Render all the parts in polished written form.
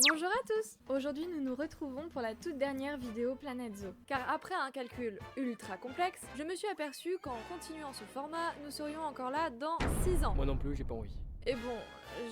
Bonjour à tous! Aujourd'hui nous nous retrouvons pour la toute dernière vidéo Planète Zoo. Car après un calcul ultra complexe, je me suis aperçu qu'en continuant ce format, nous serions encore là dans 6 ans. Moi non plus, j'ai pas envie. Et bon,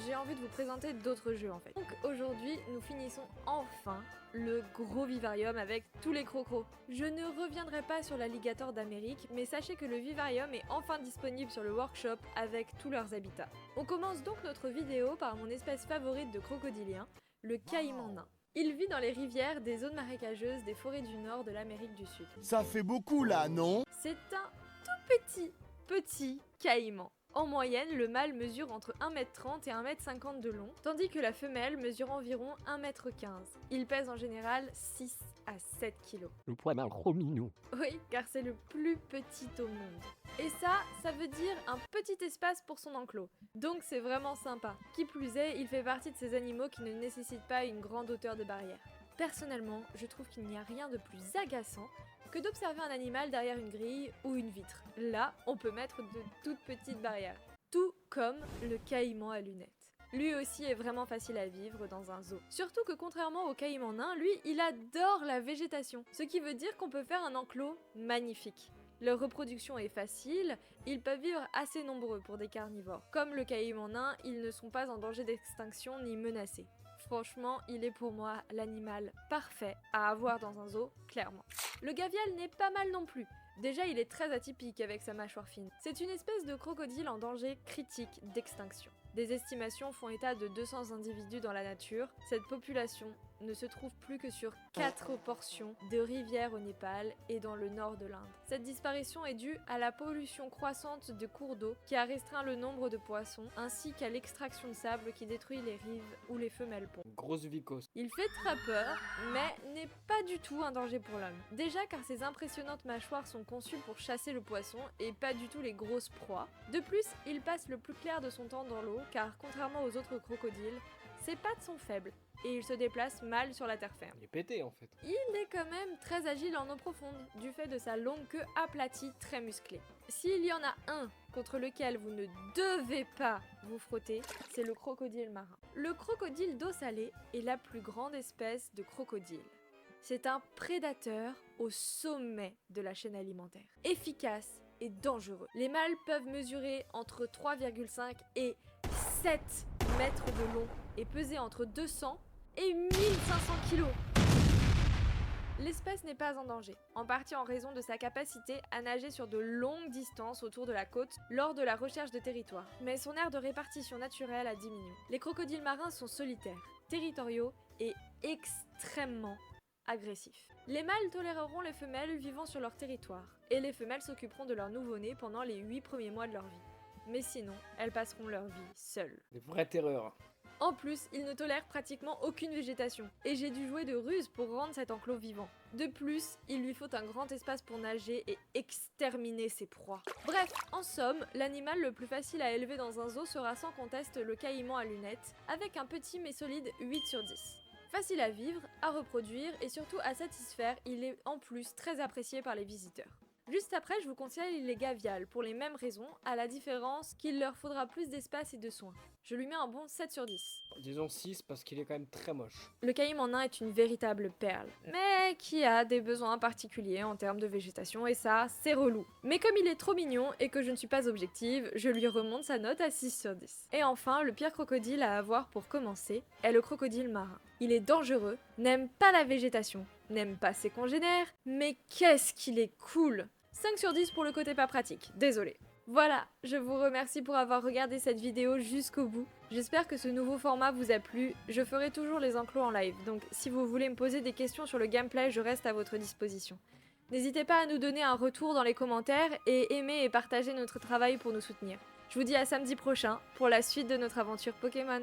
j'ai envie de vous présenter d'autres jeux en fait. Donc aujourd'hui, nous finissons enfin le gros vivarium avec tous les crocos. Je ne reviendrai pas sur l'alligator d'Amérique, mais sachez que le vivarium est enfin disponible sur le workshop avec tous leurs habitats. On commence donc notre vidéo par mon espèce favorite de crocodilien, le caïman nain. Il vit dans les rivières des zones marécageuses des forêts du nord de l'Amérique du Sud. Ça fait beaucoup là, non? C'est un tout petit caïman. En moyenne, le mâle mesure entre 1m30 et 1m50 de long, tandis que la femelle mesure environ 1m15. Il pèse en général 6 à 7 kg. Le poids d'un gros minou. Oui, car c'est le plus petit au monde. Et ça veut dire un petit espace pour son enclos. Donc c'est vraiment sympa. Qui plus est, il fait partie de ces animaux qui ne nécessitent pas une grande hauteur de barrière. Personnellement, je trouve qu'il n'y a rien de plus agaçant que d'observer un animal derrière une grille ou une vitre. Là, on peut mettre de toutes petites barrières. Tout comme le caïman à lunettes. Lui aussi est vraiment facile à vivre dans un zoo. Surtout que contrairement au caïman nain, lui, il adore la végétation. Ce qui veut dire qu'on peut faire un enclos magnifique. Leur reproduction est facile, ils peuvent vivre assez nombreux pour des carnivores. Comme le caïman nain, ils ne sont pas en danger d'extinction ni menacés. Franchement, il est pour moi l'animal parfait à avoir dans un zoo, clairement. Le gavial n'est pas mal non plus. Déjà, il est très atypique avec sa mâchoire fine. C'est une espèce de crocodile en danger critique d'extinction. Des estimations font état de 200 individus dans la nature. Cette population ne se trouve plus que sur 4 portions de rivières au Népal et dans le nord de l'Inde. Cette disparition est due à la pollution croissante de cours d'eau qui a restreint le nombre de poissons, ainsi qu'à l'extraction de sable qui détruit les rives où les femelles pondent. Grosse vicose. Il fait très peur, mais n'est pas du tout un danger pour l'homme. Déjà car ses impressionnantes mâchoires sont conçues pour chasser le poisson et pas du tout les grosses proies. De plus, il passe le plus clair de son temps dans l'eau car contrairement aux autres crocodiles, ses pattes sont faibles et il se déplace mal sur la terre ferme. Il est pété en fait. Il est quand même très agile en eau profonde, du fait de sa longue queue aplatie très musclée. S'il y en a un contre lequel vous ne devez pas vous frotter, c'est le crocodile marin. Le crocodile d'eau salée est la plus grande espèce de crocodile. C'est un prédateur au sommet de la chaîne alimentaire. Efficace et dangereux. Les mâles peuvent mesurer entre 3,5 et 7 mètres de long et peser entre 200 et 1500 kg. L'espèce n'est pas en danger, en partie en raison de sa capacité à nager sur de longues distances autour de la côte lors de la recherche de territoire. Mais son aire de répartition naturelle a diminué. Les crocodiles marins sont solitaires, territoriaux et extrêmement agressifs. Les mâles toléreront les femelles vivant sur leur territoire, et les femelles s'occuperont de leur nouveau-né pendant les 8 premiers mois de leur vie. Mais sinon, elles passeront leur vie seules. Des vraies terreurs. En plus, ils ne tolèrent pratiquement aucune végétation, et j'ai dû jouer de ruse pour rendre cet enclos vivant. De plus, il lui faut un grand espace pour nager et exterminer ses proies. Bref, en somme, l'animal le plus facile à élever dans un zoo sera sans conteste le caïman à lunettes, avec un petit mais solide 8 sur 10. Facile à vivre, à reproduire et surtout à satisfaire, il est en plus très apprécié par les visiteurs. Juste après, je vous conseille les gaviales, pour les mêmes raisons, à la différence qu'il leur faudra plus d'espace et de soins. Je lui mets un bon 7 sur 10. Disons 6 parce qu'il est quand même très moche. Le caïman nain est une véritable perle, mais qui a des besoins particuliers en termes de végétation et ça, c'est relou. Mais comme il est trop mignon et que je ne suis pas objective, je lui remonte sa note à 6 sur 10. Et enfin, le pire crocodile à avoir pour commencer est le crocodile marin. Il est dangereux, n'aime pas la végétation, n'aime pas ses congénères, mais qu'est-ce qu'il est cool! 5 sur 10 pour le côté pas pratique, désolé. Voilà, je vous remercie pour avoir regardé cette vidéo jusqu'au bout. J'espère que ce nouveau format vous a plu. Je ferai toujours les enclos en live, donc si vous voulez me poser des questions sur le gameplay, je reste à votre disposition. N'hésitez pas à nous donner un retour dans les commentaires et aimer et partager notre travail pour nous soutenir. Je vous dis à samedi prochain pour la suite de notre aventure Pokémon.